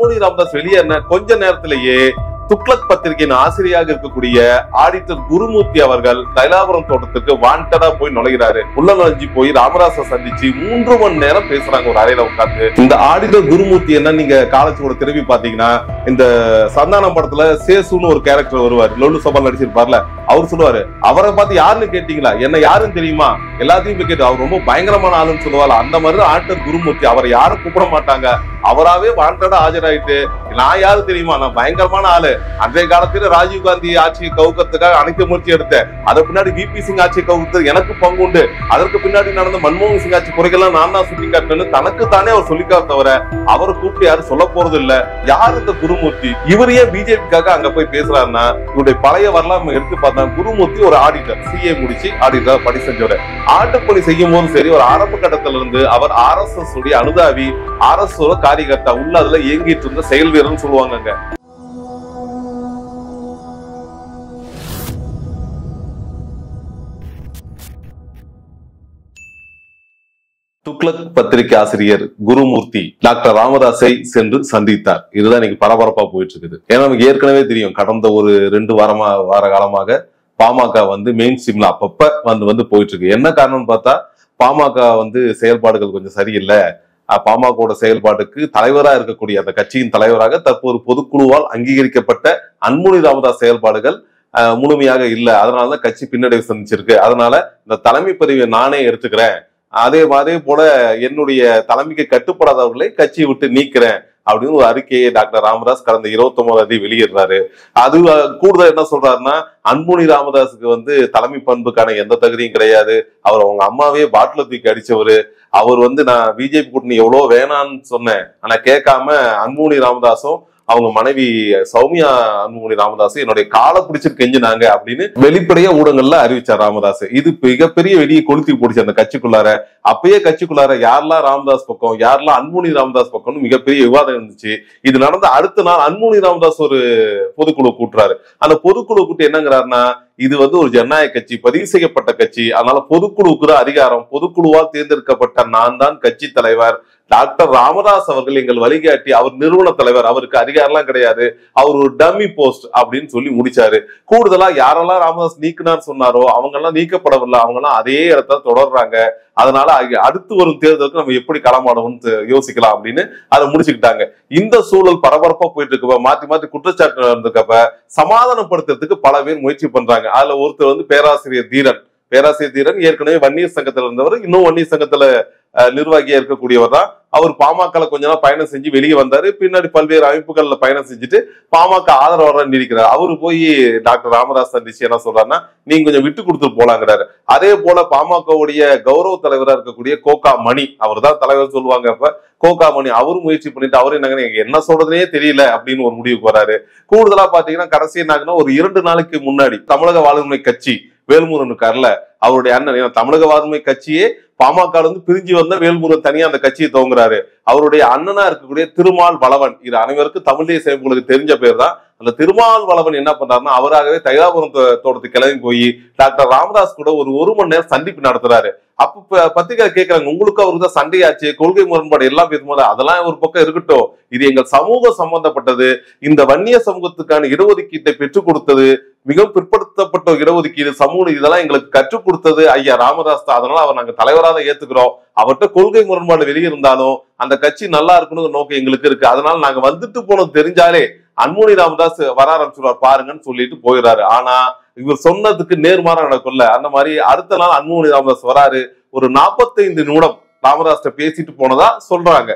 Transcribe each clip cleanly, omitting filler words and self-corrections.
அன்புமணி ராமதாஸ் வெளியேறின கொஞ்ச நேரத்திலேயே துக்ளக் பத்திரிகையின் ஆசிரியராக இருக்கக்கூடிய ஆடிட்டர் குருமூர்த்தி அவர்கள் தைலாபுரம் தோட்டத்துக்கு வாண்டடா போய் நுழைகிறாரு. உள்ள நுழைஞ்சு போய் ராமதாஸை சந்திச்சு 3 மணி நேரம் பேசுறாங்க ஒரு அறையில உட்கார்ந்து. இந்த ஆடிட்டர் குருமூர்த்தி என்ன நீங்க காலேஜோட திரும்பி பாத்தீங்கன்னா இந்த சந்தானம் படத்துல சேசுன்னு ஒரு கேரக்டர் வருவார், லொல்லு சபால் நடிச்சிருப்பார்ல, அவர் சொல்லுவாரு, அவரை பார்த்து யாருன்னு கேட்டீங்களா, என்ன யாருன்னு தெரியுமா, எல்லாத்தையும் போய் கேட்டு அவர் ரொம்ப பயங்கரமான ஆளுன்னு சொல்லுவாரு. அந்த மாதிரி ஆடிட்டர் குருமூர்த்தி அவரை யாரும் கூப்பிட மாட்டாங்க, அவராவே வாண்டடா ஆஜராயிட்டு நான் யாரு தெரியுமா, நான் பயங்கரமான ஆளு, அன்றைய காலத்துல ராஜீவ்காந்தி ஆட்சியை கவுக்கிறதுக்காக அனைத்து முயற்சி எடுத்தேன், அதற்கு பின்னாடி விபி சிங் ஆட்சியை கவுக்கிறது எனக்கு பங்கு உண்டு, அதற்கு பின்னாடி நடந்த மன்மோகன் சிங் ஆட்சி குறைகள்லாம் நான் தான் சொல்லி காட்டினேன்னு தனக்கு தானே அவர் சொல்லிக்கார தவிர அவரை கூப்பிட்டு யாரும் சொல்ல போறது இல்ல. யாரு இந்த குருமூர்த்தி, இவரையே பிஜேபிக்காக அங்க போய் பேசுறாருன்னா இவருடைய பழைய வரலாறு எடுத்து பார்த்தா குருமூர்த்தி ஒரு ஆடிட்டர், சிஏ முடிச்சு ஆடிட்டர் பணி செஞ்சவர். ஆடிட்டர் பணி செய்யும் போதும் சரி, ஒரு ஆரம்ப கட்டத்துல இருந்து அவர் RSS உடைய அனுதாவி, RSS காரியகர்த்தா, உள்ள அதுல இயங்கிட்டு இருந்த செயல் வீரர்னு சொல்லுவாங்க. துக்ளக் பத்திரிகை ஆசிரியர் குருமூர்த்தி டாக்டர் ராமதாஸை சென்று சந்தித்தார். இதுதான் இன்னைக்கு பரபரப்பா போயிட்டு இருக்குது. ஏன்னா நமக்கு ஏற்கனவே தெரியும், கடந்த ஒரு 2 வார காலமாக பாமக மெயின் ஸ்ட்ரீம்ல அப்பப்ப வந்து போயிட்டு இருக்கு. என்ன காரணம்னு பார்த்தா பாமக செயல்பாடுகள் கொஞ்சம் சரியில்லை, பாமகவோட செயல்பாட்டுக்கு தலைவரா இருக்கக்கூடிய அந்த கட்சியின் தலைவராக தற்போது பொதுக்குழுவால் அங்கீகரிக்கப்பட்ட அன்புமணி ராமதாஸ் செயல்பாடுகள் முழுமையாக இல்லை, அதனாலதான் கட்சி பின்னடைவு சந்திச்சிருக்கு, அதனால இந்த தலைமை பதவியை நானே எடுத்துக்கிறேன், அதே போல என்னுடைய தலைமைக்கு கட்டுப்படாதவர்களை கட்சியை விட்டு நீக்கிறேன் அப்படின்னு ஒரு அறிக்கையை டாக்டர் ராமதாஸ் கடந்த 29ஆம் வெளியிடுறாரு. அது கூடுதல் என்ன சொல்றாருன்னா, அன்புமணி ராமதாஸுக்கு தலைமை பண்புக்கான எந்த தகுதியும் கிடையாது, அவர் அவங்க அம்மாவே பாட்டில தூக்கி அடிச்சவரு, அவர் நான் பிஜேபி கூட்டணி எவ்வளவு வேணான்னு சொன்னேன், ஆனா கேட்காம அன்புமணி ராமதாஸும் அவங்க மனைவி சௌமியா அன்புமணி ராமதாஸ் என்னுடைய காலை பிடிச்சிட்டு கெஞ்சினாங்க அப்படின்னு வெளிப்படையா ஊடகங்கள்ல அறிவிச்சார் ராமதாஸ். இது மிகப்பெரிய வெடியை கொளுத்தி போடுச்சு அந்த கட்சிக்குள்ளார. அப்பயே கட்சிக்குள்ளார யாரெல்லாம் ராமதாஸ் பக்கம், யாரெல்லாம் அன்புமணி ராமதாஸ் பக்கம்னு மிகப்பெரிய விவாதம் இருந்துச்சு. இது நடந்த அடுத்த நாள் அன்புமணி ராமதாஸ் ஒரு பொதுக்குழு கூட்டுறாரு. அந்த பொதுக்குழு கூட்டி என்னங்கிறாருன்னா, இது ஒரு ஜனநாயக கட்சி, பதிவு செய்யப்பட்ட கட்சி, அதனால பொதுக்குழுவுக்கு அதிகாரம், பொதுக்குழுவால் தேர்ந்தெடுக்கப்பட்ட நான் தான் கட்சி தலைவர், டாக்டர் ராமதாஸ் அவர்கள் எங்கள் வழிகாட்டி, அவர் நிறுவன தலைவர், அவருக்கு அதிகாரம்லாம் கிடையாது, அவர் ஒரு டம்மி போஸ்ட் அப்படின்னு சொல்லி முடிச்சாரு. கூடுதலா யாரெல்லாம் ராமதாஸ் நீக்கினார் சொன்னாரோ அவங்க எல்லாம் நீக்கப்படவில்லை, அவங்க எல்லாம் அதே இடத்துல தொடர்றாங்க, அதனால அடுத்து வரும் தேர்தலுக்கு நம்ம எப்படி களமாடணும்னு யோசிக்கலாம் அப்படின்னு அதை முடிச்சுக்கிட்டாங்க. இந்த சூழல் பரபரப்பா போயிட்டு இருக்கப்ப, மாத்தி குற்றச்சாட்டு நடந்திருக்கப்ப சமாதானப்படுத்துறதுக்கு பல பேர் முயற்சி பண்றாங்க. அதுல ஒருத்தர் பேராசிரியர் தீரன் ஏற்கனவே வன்னியர் சங்கத்துல இருந்தவர், இன்னும் வன்னியர் சங்கத்துல நிர்வாகியா இருக்கக்கூடியவர் தான். அவர் பாமக கொஞ்ச நாள் பயணம் செஞ்சு வெளியே வந்தாரு, பின்னாடி பல்வேறு அமைப்புகள்ல பயணம் செஞ்சுட்டு பாமக ஆதரவாளர் நீடிக்கிறார். அவரு போய் டாக்டர் ராமதாஸ் சந்திச்சு என்ன சொல்றாருன்னா, நீங்க கொஞ்சம் விட்டு கொடுத்துட்டு போலாங்கிறாரு. அதே போல பாமகவுடைய கௌரவ தலைவரா இருக்கக்கூடிய கோகா மணி, அவர் தான் தலைவர் சொல்லுவாங்க, அப்ப கோகா மணி அவரும் முயற்சி பண்ணிட்டு அவரு என்ன சொல்றதுனே தெரியல அப்படின்னு ஒரு முடிவுக்கு வராரு. கூடுதலா பாத்தீங்கன்னா கடைசி என்னாகுன்னா, ஒரு 2 நாளைக்கு முன்னாடி தமிழக வாழ்வுரிமை கட்சி வேல்முருகன் இருக்காருல்ல, அவருடைய அண்ணன், தமிழக வாழ்வுரிமை கட்சியே பாமக பிரிஞ்சு வந்த வேல்முருகன் தனியா அந்த கட்சியை துவங்குறாரு. அவருடைய அண்ணனா இருக்கக்கூடிய திருமால் வளவன், இது அனைவருக்கும் தமிழ் தேசிய அமைப்புகளுக்கு தெரிஞ்ச பேர் தான். அந்த திருமால் வளவன் என்ன பண்றாருன்னா, அவராகவே தைலாபுரம் தோட்டத்துக்கு கிளம்பி போய் டாக்டர் ராமதாஸ் கூட ஒரு மணி நேரம் சந்திப்பு நடத்துறாரு. அப்ப பத்திரிகை கேட்கறாங்க, உங்களுக்கு அவருக்கு தான் சண்டையாச்சு, கொள்கை முரண்பாடு எல்லாம் பேசும்போது அதெல்லாம் ஒரு பக்கம் இருக்கட்டும், இது எங்கள் சமூக சம்பந்தப்பட்டது, இந்த வன்னிய சமூகத்துக்கான இடஒதுக்கீட்டை பெற்றுக் கொடுத்தது, மிகவும் பிற்படுத்தப்பட்ட இடஒதுக்கீடு, சமூக இதெல்லாம் எங்களுக்கு கற்றுக் கொடுத்தது ஐயா ராமதாஸ் தான், அதனால அவர் நாங்க தலைவராக ஏத்துக்கிறோம், அவர்கிட்ட கொள்கை முரண்பாடு வெளியிருந்தாலும் அந்த கட்சி நல்லா இருக்கணுங்கிற நோக்கம் எங்களுக்கு இருக்கு, அதனால நாங்க வந்துட்டு போனது தெரிஞ்சாலே அன்புமணி ராமதாஸ் வர ஆரம்பிச்சுடுவார் பாருங்கன்னு சொல்லிட்டு போயிடுறாரு. ஆனா இவர் சொன்னதுக்கு நேர்மாறா நடக்கும்ல, அந்த மாதிரி அடுத்த நாள் அன்புமணி ராமதாஸ் வராரு. ஒரு 45 நிமிடம் ராமதாஸ் பேசிட்டு போனதா சொல்றாங்க.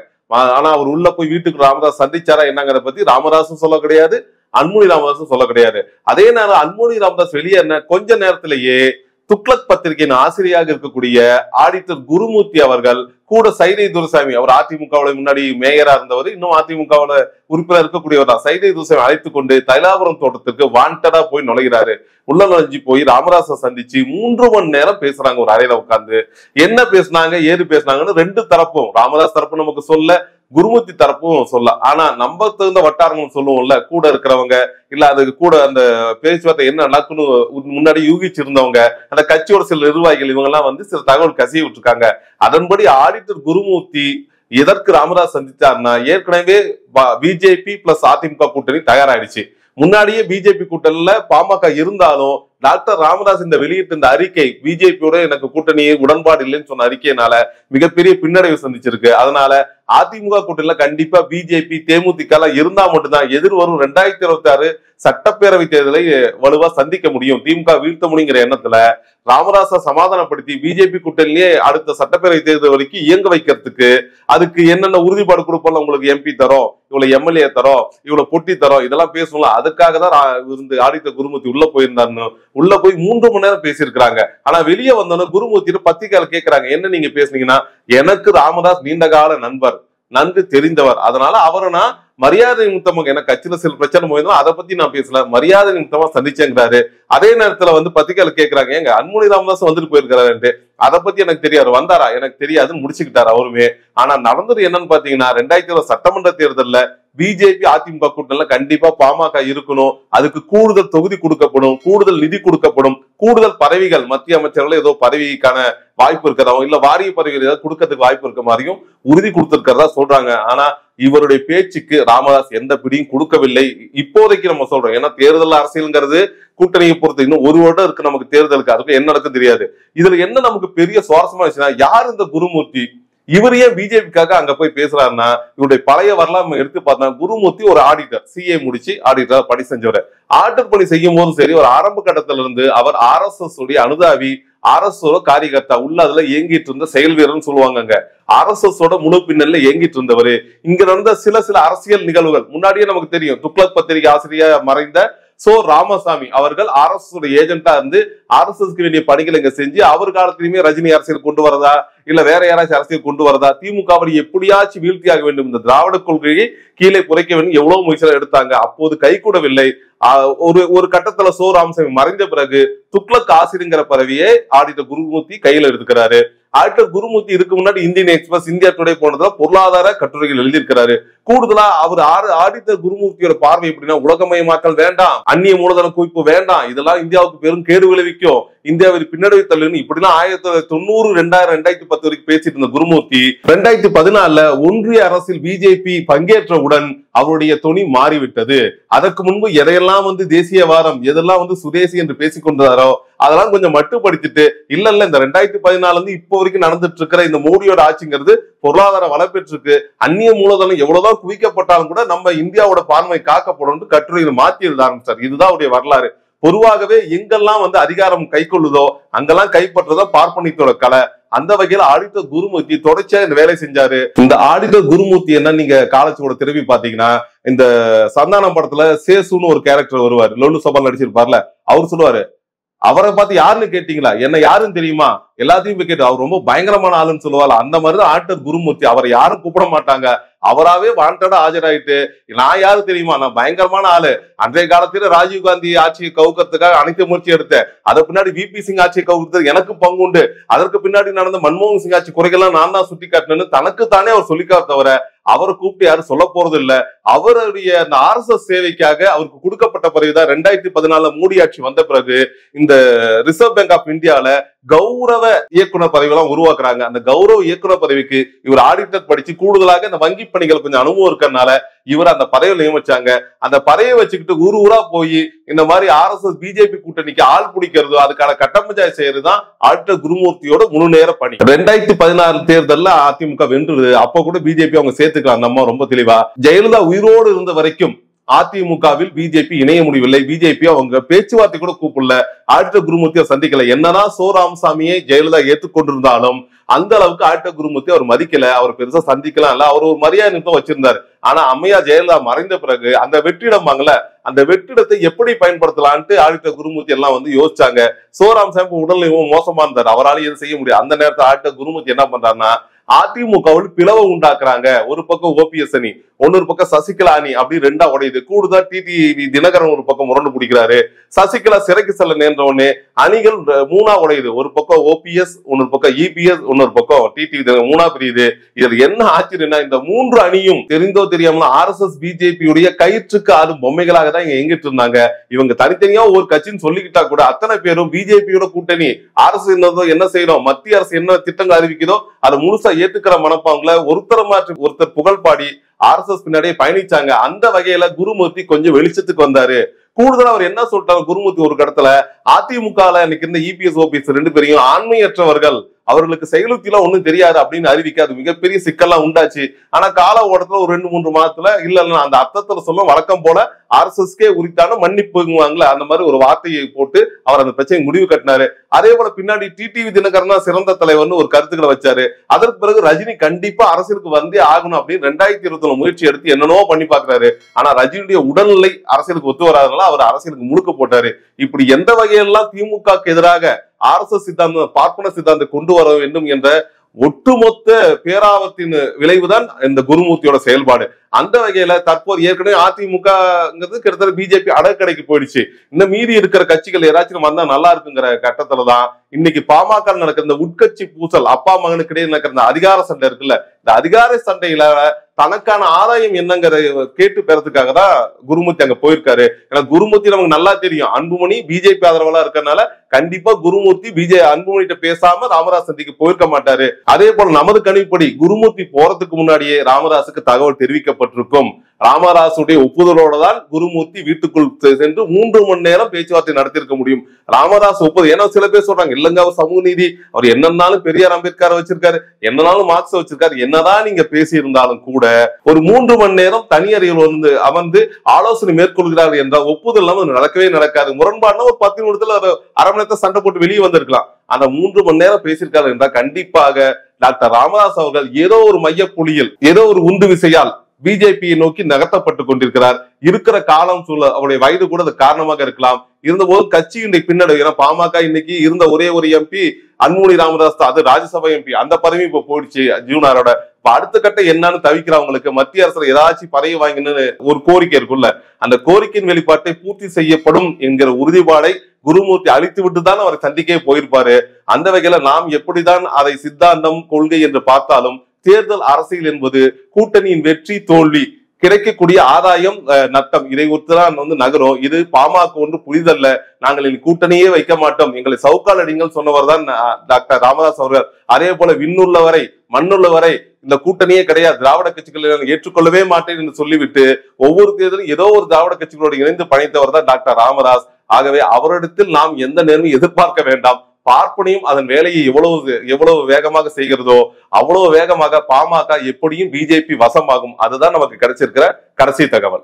ஆனா அவர் உள்ள போய் வீட்டுக்கு ராமதாஸ் சந்திச்சாரா என்னங்கிறத பத்தி ராமதாஸும் சொல்ல கிடையாது, அன்புமணி ராமதாஸும் சொல்ல கிடையாது. அதே நேரம் அன்புமணி ராமதாஸ் வெளியேறின கொஞ்ச நேரத்திலேயே துக்ளக் பத்திரிகையின் ஆசிரியராக இருக்கக்கூடிய ஆடிட்டர் குருமூர்த்தி அவர்கள் கூட சைதை துரைசாமி, அவர் அதிமுகவுல முன்னாடி மேயரா இருந்தவர், இன்னும் அதிமுகவுல உறுப்பினர் இருக்கக்கூடியவர் தான், சைதை துரைசாமி அழைத்துக் கொண்டு தைலாபுரம் தோட்டத்துக்கு வாண்டடா போய் நுழைகிறாரு. உள்ள நுழைஞ்சு போய் ராமதாஸை சந்திச்சு 3 மணி நேரம் பேசுறாங்க ஒரு அறையில உட்கார்ந்து. என்ன பேசினாங்க ஏது பேசினாங்கன்னு 2 தரப்பும், ராமதாஸ் தரப்பு நமக்கு சொல்ல, குருமூர்த்தி தரப்பும் சொல்ல. ஆனா நம்ம தகுந்த வட்டாரங்கள் சொல்லுவோம்ல, கூட இருக்கிறவங்க, இல்ல அதுக்கு கூட அந்த பேச்சுவார்த்தை என்ன நடக்குன்னு முன்னாடி யூகிச்சிருந்தவங்க, அந்த கட்சியோட சில நிர்வாகிகள், இவங்க எல்லாம் சில தகவல் கசிய விட்டுருக்காங்க. அதன்படி ஆடிட்டர் குருமூர்த்தி எதற்கு ராமதாஸ் சந்திச்சாருன்னா, ஏற்கனவே பிஜேபி பிளஸ் அதிமுக கூட்டணி தயாராயிடுச்சு. முன்னாடியே பிஜேபி கூட்டணியில பாமக இருந்தாலும் டாக்டர் ராமதாஸ் இந்த வெளியிட்ட இந்த அறிக்கை, பிஜேபியோட எனக்கு கூட்டணி உடன்பாடு இல்லைன்னு சொன்ன அறிக்கையினால மிகப்பெரிய பின்னடைவு சந்திச்சிருக்கு. அதனால அதிமுக கூட்டணியில கண்டிப்பா பிஜேபி தேமுதிக இருந்தா மட்டும்தான் எதிர்வரும் 2026 சட்டப்பேரவை தேர்தலை வலுவா சந்திக்க முடியும், திமுக வீழ்த்த முடியுங்கிற எண்ணத்துல ராமதாஸை சமாதானப்படுத்தி பிஜேபி கூட்டணியிலே அடுத்த சட்டப்பேரவை தேர்தல் வரைக்கும் இயங்க வைக்கிறதுக்கு அதுக்கு என்னென்ன உறுதிப்பாடு கொடுப்போம், உங்களுக்கு எம்பி தரோம், இவ்வளவு எம்எல்ஏ தரோம், இவ்வளவு பொட்டி தரோம், இதெல்லாம் பேசணும்ல. அதுக்காக தான் ஆதித்த குருமூர்த்தி உள்ள போயிருந்தாருன்னு உள்ள போய் 3 மணி நேரம் பேசியிருக்கிறாங்க. ஆனா வெளியே வந்தோன்னு குருமூர்த்தி பத்திரிகையால கேட்கிறாங்க, என்ன நீங்க பேசுனீங்கன்னா, எனக்கு ராமதாஸ் நீண்ட கால நண்பர், நன்கு தெரிந்தவர், அதனால அவரை நான் மரியாதை நிமித்தமாக எனக்கு கட்சியில சில பிரச்சனை போயிருந்தோம், அதை பத்தி நான் பேசல, மரியாதை நிமித்தமா சந்திச்சேங்கிறாரு. அதே நேரத்துல பத்திரிகையால கேட்கிறாங்க, எங்க அன்புமணி ராமதாஸ் வந்துட்டு போயிருக்கிறாரு, அதை பத்தி எனக்கு தெரியாது, வந்தாரா எனக்கு தெரியாதுன்னு முடிச்சுக்கிட்டாரு அவருமே. ஆனா நடந்தது என்னன்னு பாத்தீங்கன்னா, 2020 சட்டமன்ற தேர்தல்ல பிஜேபி அதிமுக கூட்டணியில கண்டிப்பா பாமக இருக்கணும், அதுக்கு கூடுதல் தொகுதி கொடுக்கப்படும், கூடுதல் நிதி கொடுக்கப்படும், கூடுதல் பதவிகள் மத்திய அமைச்சர்கள் ஏதோ பதவிக்கான வாய்ப்பு இருக்கிறதாவும் இல்ல வாரிய பதவிகள் ஏதாவது கொடுக்கறதுக்கு வாய்ப்பு இருக்க மாதிரியும் உறுதி கொடுத்திருக்கிறதா சொல்றாங்க. ஆனா இவருடைய பேச்சுக்கு ராமதாஸ் எந்த பிடியும் கொடுக்கவில்லை இப்போதைக்கு நம்ம சொல்றோம். ஏன்னா தேர்தல் அரசியல்ங்கிறது கூட்டணியை பொறுத்து இன்னும் 1 வருடம் இருக்கு நமக்கு தேர்தலுக்கு, அதுக்கு என்ன நடக்கும் தெரியாது. இதுல என்ன நமக்கு பெரிய சுவாரஸ்யமா இருந்துச்சுன்னா, யார் இந்த குருமூர்த்தி, இவர் ஏன் பிஜேபிக்காக அங்க போய் பேசுறாருன்னா, இவருடைய பழைய வரலாறு எடுத்து பார்த்தா, குருமூர்த்தி ஒரு ஆடிட்டர், சிஏ முடிச்சு ஆடிட்டர் பணி செஞ்சவர். ஆடிட்டர் பணி செய்யும் போதும் சரி, ஒரு ஆரம்ப கட்டத்தில இருந்து அவர் RSS உடைய அனுதாவி, RSS காரியகர்த்தா, உள்ள அதுல இயங்கிட்டு இருந்த செயல் வீரர்னு சொல்லுவாங்க. RSS முழு பின்னல்ல இயங்கிட்டு இருந்தவர். இங்க நடந்த சில அரசியல் நிகழ்வுகள் முன்னாடியே நமக்கு தெரியும். துக்ளக் பத்திரிகை ஆசிரியர் மறைந்த சோ ராமசாமி அவர்கள் RSS ஏஜென்டா இருந்து RSSக்கு வேண்டிய பணிகளை இங்க செஞ்சு, அவர் காலத்திலுமே ரஜினி அரசியல் கொண்டு வரதா இல்ல வேற யாராச்சும் அரசியல் கொண்டு வரதா, திமுகவை எப்படியாச்சும் வீழ்த்தியாக வேண்டும், இந்த திராவிட கொள்கையை கீழே குறைக்க வேண்டும் எவ்வளவு முயற்சிகள் எடுத்தாங்க. அப்போது கைகூடவில்லை. ஒரு கட்டத்துல சோ ராமசாமி மறைந்த பிறகு துக்ளக் ஆசிரியங்கிற பதவியை ஆடிட்டர் குருமூர்த்தி கையில எடுத்துக்கிறாரு. ஆடிட்டர் குருமூர்த்தி இதுக்கு முன்னாடி இந்தியன் எக்ஸ்பிரஸ், இந்தியா டுடே போனதுல பொருளாதார கட்டுரைகள் எழுதியிருக்கிறாரு. கூடுதலா அவர் ஆடிட்டர் குருமூர்த்தியோட பார்வை எப்படின்னா, உலகமயமாக்கல் வேண்டாம், அந்நிய மூலதன குவிப்பு வேண்டாம், இதெல்லாம் இந்தியாவுக்கு பெரும் கேடு விளைவிக்கும், இந்தியாவில் பின்னடைவு தள்ளுன்னு இப்படிலாம் 1990, 2000, 2010 வரைக்கும் பேசிட்டு இருந்த குருமூர்த்தி 2014 ஒன்றிய அரசில் பிஜேபி பங்கேற்றவுடன் அவருடைய துணி மாறிவிட்டது. அதற்கு முன்பு எதையெல்லாம் தேசியவாதம், எதெல்லாம் சுதேசி என்று பேசிக் கொண்டாரோ அதெல்லாம் கொஞ்சம் மட்டுப்படுத்திட்டு, இல்ல இந்த 2014 இப்போ வரைக்கும் நடந்துட்டு இருக்கிற இந்த மோடியோட ஆட்சிங்கிறது பொருளாதார வளப்பெற்று இருக்கு, அந்நிய மூலதனம் எவ்வளவுதான் குவிக்கப்பட்டாலும் கூட நம்ம இந்தியாவோட பார்வை காக்கப்படும் கட்டுரையில் மாற்றி எழுத ஆரம்பிச்சார். இதுதான் அவருடைய வரலாறு. பொதுவாகவே எங்கெல்லாம் அதிகாரம் கை கொள்ளுதோ அங்கெல்லாம் கைப்பற்றதோ பார்ப்பனியத்தோட கலை. அந்த வகையில ஆடிட்டர் குருமூர்த்தி தொடர்ச்சியா இந்த வேலை செஞ்சாரு. இந்த ஆடிட்டர் குருமூர்த்தி என்ன நீங்க காலேஜோட திரும்பி பாத்தீங்கன்னா, இந்த சந்தானம் படத்துல சேசுன்னு ஒரு கேரக்டர் வருவாரு, லொல்லு சபால் நடிச்சிருப்பார்ல, அவர் சொல்லுவாரு, அவரை பார்த்து யாருன்னு கேட்டீங்களா, என்ன யாருன்னு தெரியுமா, எல்லாத்தையும் போய் கேட்டு அவர் ரொம்ப பயங்கரமான ஆளுன்னு சொல்லுவாள். அந்த மாதிரிதான் ஆடிட்டர் குருமூர்த்தி. அவரை யாரும் கூப்பிட மாட்டாங்க, அவராவே வாண்டடா ஆஜராயிட்டு, நான் யாரு தெரியுமா, நான் பயங்கரமான ஆளு, அன்றைய காலத்துல ராஜீவ்காந்தி ஆட்சியை கவுக்கிறதுக்காக அனைத்து முயற்சி எடுத்தேன், அதற்கு பின்னாடி விபி சிங் ஆட்சியை கவுக்கிறது எனக்கு பங்குண்டு, அதற்கு பின்னாடி நடந்த மன்மோகன் சிங் ஆட்சி குறைகள்லாம் நான் தான் சுட்டி காட்டினேன்னு தனக்கு தானே அவர் சொல்லிக்கார தவிர அவரை கூப்பிட்டு யாரும் சொல்ல போறது இல்ல. அவருடைய அந்த RSS சேவைக்காக அவருக்கு கொடுக்கப்பட்ட பிறகுதான் 2014 மோடி ஆட்சி வந்த பிறகு இந்த ரிசர்வ் பேங்க் ஆஃப் இந்தியால கௌரவ இயக்குனர் பதவியெல்லாம் உருவாக்குறாங்க. அந்த கௌரவ இயக்குனர் பதவிக்கு இவர் ஆடிட்டர் படிச்சு கூடுதலாக இந்த வங்கி பணிகள் கொஞ்சம் அனுபவம் இருக்கிறதுனால இவர் அந்த பதவியை நியமிச்சாங்க. அந்த பதவியை வச்சுக்கிட்டு ஊரா போய் இந்த மாதிரி RSS பிஜேபி கூட்டணிக்கு ஆள் பிடிக்கிறது, அதுக்கான கட்டமைச்சாய் செய்யறதுதான் ஆடிட்டர் குருமூர்த்தியோட முழு நேர பணி. 2016 தேர்தல்ல அதிமுக வென்றுது. அப்ப கூட பிஜேபி அவங்க சேர்த்துக்கலாம், நம்ம ரொம்ப தெளிவா. ஜெயலலிதா உயிரோடு இருந்த வரைக்கும் அதிமுகவில் பிஜேபி இணைய முடியவில்லை. பிஜேபி அவங்க பேச்சுவார்த்தை கூட கூப்பிடல, ஆடிட்டர் குருமூர்த்தியை சந்திக்கல. என்னதான் சோ ராமசாமியை ஜெயலலிதா ஏற்றுக்கொண்டிருந்தாலும் அந்த அளவுக்கு ஆடிட்டர் குருமூர்த்தி அவர் மதிக்கல, அவர் பெருசா சந்திக்கலாம் இல்ல, அவர் ஒரு மரியாதை நிமித்தம் வச்சிருந்தாரு. ஆனா அம்மையா ஜெயலலிதா மறைந்த பிறகு அந்த வெற்றிடம் வாங்கல, அந்த வெற்றிடத்தை எப்படி பயன்படுத்தலான்ட்டு ஆடிட்டர் குருமூர்த்தி எல்லாம் யோசிச்சாங்க. சோ ராமசாமி உடல்நிலை மோசமா இருந்தார், அவரால் எதுவும் செய்ய முடியாது. அந்த நேரத்தில் ஆடிட்டர் குருமூர்த்தி என்ன பண்றாருன்னா, அதிமுகவில் பிளவை உண்டாக்குறாங்க. ஒரு பக்கம் ஓபிஎஸ் அணி, இன்னொரு பக்கம் சசிகலா அணி, அப்படி ரெண்டா உடையுது. கூடுதல் டிடிவி தினகரன் ஒரு பக்கம் முரண்டு பிடிக்கிறாரு. சசிகலா சிறைக்கு செல்ல நேர்ந்த உடனே அணிகள் மூணா உடையுது. ஒரு பக்கம் ஓபிஎஸ், இன்னொரு பக்கம் இபிஎஸ், இன்னொரு பக்கம் டிடிவி மூணா பிரியுது. இதுல என்ன ஆச்சரியம்னா, இந்த 3 அணியும் தெரிந்தோ தெரியாமல RSS பிஜேபி உடைய கயிற்றுக்கு ஆளும் பொம்மைகளாக தான் இங்க எங்கிட்டு இருந்தாங்க. இவங்க தனித்தனியா ஒரு கட்சின்னு சொல்லிக்கிட்டா கூட அத்தனை பேரும் பிஜேபியோட கூட்டணி. RSS என்ன செய்யணும், மத்திய அரசு என்ன திட்டங்கள் அறிவிக்குதோ அதை முழுசா முழுசா ஏத்துக்கிற மனப்பாங்குல ஒருத்தர் மாற்றி ஒருத்தர் புகழ் பாடி RSS பின்னாடியே பயணிச்சாங்க. அந்த வகையில குருமூர்த்தி கொஞ்சம் வெளிச்சத்துக்கு வந்தாரு. கூடுதலா அவர் என்ன சொல்லிட்டாரு குருமூர்த்தி ஒரு கடத்துல, அதிமுகல இன்னைக்கு இருந்த EPS OPS 2 பேரையும் ஆண்மையற்றவர்கள், அவர்களுக்கு செயலுத்திலாம் ஒண்ணும் தெரியாது அப்படின்னு அறிவிக்காது மிகப்பெரிய சிக்கல்லாம் உண்டாச்சு. ஆனா கால ஓட்டத்துல ஒரு 2-3 மாதத்துல இல்ல அந்த அர்த்தத்துல சொல்ல வழக்கம் போல RSSக்கே உரித்தான மன்னிப்புங்குவாங்களே அந்த மாதிரி ஒரு வார்த்தையை போட்டு அவர் அந்த பிரச்சனை முடிவு கட்டினாரு. அதே போல பின்னாடி TTV தினகரன் தான் சிறந்த தலைவர்னு ஒரு கருத்துக்களை வச்சாரு. அதற்கு பிறகு ரஜினி கண்டிப்பா அரசியலுக்கு வந்தே ஆகணும் அப்படின்னு 2021 முயற்சி எடுத்து என்னென்னவோ பண்ணி பாக்குறாரு. ஆனா ரஜினியுடைய உடல்நிலை அரசியலுக்கு ஒத்து வராதனால அவர் அரசியலுக்கு முழுக்க போட்டாரு. இப்படி எந்த வகையெல்லாம் திமுகக்கு எதிராக RSS சித்தாந்தம் பார்ப்பன சித்தாந்தம் கொண்டு வர வேண்டும் என்ற ஒட்டுமொத்த பேராபத்தின் விளைவுதான் இந்த குருமூர்த்தியோட செயல்பாடு. அந்த வகையில தற்போது ஏற்கனவே அதிமுகங்கிறது கிட்டத்தட்ட BJP அடக்கடைக்கு போயிடுச்சு. இன்னும் மீறி இருக்கிற கட்சிகள் யாராச்சும் வந்தா நல்லா இருக்குங்கிற கட்டத்துலதான் இன்னைக்கு பாமக நடக்கிற இந்த உட்கட்சி பூசல், அப்பா மகனுக்கு இடையே நடக்கிற இந்த அதிகார சண்டை இருக்குல்ல, இந்த அதிகார சண்டையில தனக்கான ஆதாயம் என்னங்கிற கேட்டு பெறதுக்காக தான் குருமூர்த்தி அங்க போயிருக்காரு. ஏன்னா குருமூர்த்தி நமக்கு நல்லா தெரியும், அன்புமணி BJP ஆதரவலா இருக்கறனால கண்டிப்பா குருமூர்த்தி அன்புமணிட்ட பேசாம ராமதாஸ் சந்திக்கு போயிருக்க மாட்டாரு. அதே போல நமது கணிப்படி குருமூர்த்தி போறதுக்கு முன்னாடியே ராமதாஸுக்கு தகவல் தெரிவிக்கப்பட்டிருக்கும். ராமதாசுடைய ஒப்புதலோட தான் குருமூர்த்தி வீட்டுக்குள் சென்று 3 மணி நேரம் பேச்சுவார்த்தை நடத்திருக்க முடியும். ராமதாஸ் ஒப்புதல், ஏன்னா சில பேர் சொல்றாங்க இல்லங்க அவர் சமூக நீதி, அவர் என்னன்னாலும் பெரியார் அம்பேத்கர் வச்சிருக்காரு, என்னன்னாலும் மார்க்ஸ் வச்சிருக்காரு, என்னதான் நீங்க பேசி இருந்தாலும் கூட ஒரு 3 மணி நேரம் தனியறையில் வந்து அமர்ந்து ஆலோசனை மேற்கொள்கிறார் என்ற ஒப்புதல் இல்லாம நடக்கவே நடக்காது. முரண்பாடுனா ஒரு 10 நிமிடத்துல அரை மணி நேரத்தை சண்டை போட்டு வெளியே வந்திருக்கலாம். ஆனா 3 மணி நேரம் பேசியிருக்காரு என்றால் கண்டிப்பாக டாக்டர் ராமதாஸ் அவர்கள் ஏதோ ஒரு மையப்புள்ளியில் ஏதோ ஒரு உந்து விசையால் BJPயை நோக்கி நகர்த்தப்பட்டு கொண்டிருக்கிறார். இருக்கிற காலம் சூழல், அவருடைய வயது கூட அது காரணமாக இருக்கலாம். இருந்தபோது கட்சியினுடைய பின்னடைவு, ஏன்னா பாமக இன்னைக்கு இருந்த ஒரே ஒரு MP அன்புமணி ராமதாஸ் தான், அது ராஜ்யசபா MP, அந்த பதவி இப்ப போயிடுச்சு ஜூனாரோட. இப்ப அடுத்த கட்டம் என்னன்னு தவிக்கிறவங்களுக்கு மத்திய அரசு ஏதாச்சும் பதவி வாங்கினு ஒரு கோரிக்கை இருக்குல்ல, அந்த கோரிக்கையின் வெளிப்பாட்டை பூர்த்தி செய்யப்படும் என்கிற உறுதிப்பாடை குருமூர்த்தி அழித்து விட்டு தான் அவரை சந்திக்கவே போயிருப்பாரு. அந்த வகையில நாம் எப்படிதான் அதை சித்தாந்தம் கொள்கை என்று பார்த்தாலும் தேர்தல் அரசியல் என்பது கூட்டணியின் வெற்றி தோல்வி, கிடைக்கக்கூடிய ஆதாயம் நட்டம், இதை ஒத்துதான் நகரும். இது பாமக ஒன்று புரிதல்ல, நாங்கள் இனி கூட்டணியே வைக்க மாட்டோம், எங்களை சவுக்கால் அடிங்கள் சொன்னவர் தான் டாக்டர் ராமதாஸ் அவர்கள். அதே போல விண்ணுள்ளவரை மண்ணுள்ளவரை இந்த கூட்டணியே கிடையாது, திராவிட கட்சிகளை ஏற்றுக்கொள்ளவே மாட்டேன் என்று சொல்லிவிட்டு ஒவ்வொரு தேர்தலும் ஏதோ ஒரு திராவிட கட்சிகளோடு இணைந்து பணித்தவர் தான் டாக்டர் ராமதாஸ். ஆகவே அவரிடத்தில் நாம் எந்த நேரமும் எதிர்பார்க்க வேண்டாம். பார்ப்பனையும் அதன் வேலையை எவ்வளவு வேகமாக செய்கிறதோ அவ்வளவு வேகமாக பாமக எப்படியும் BJP வசமாகும். அதுதான் நமக்கு கிடைச்சிருக்கிற கடைசி தகவல்.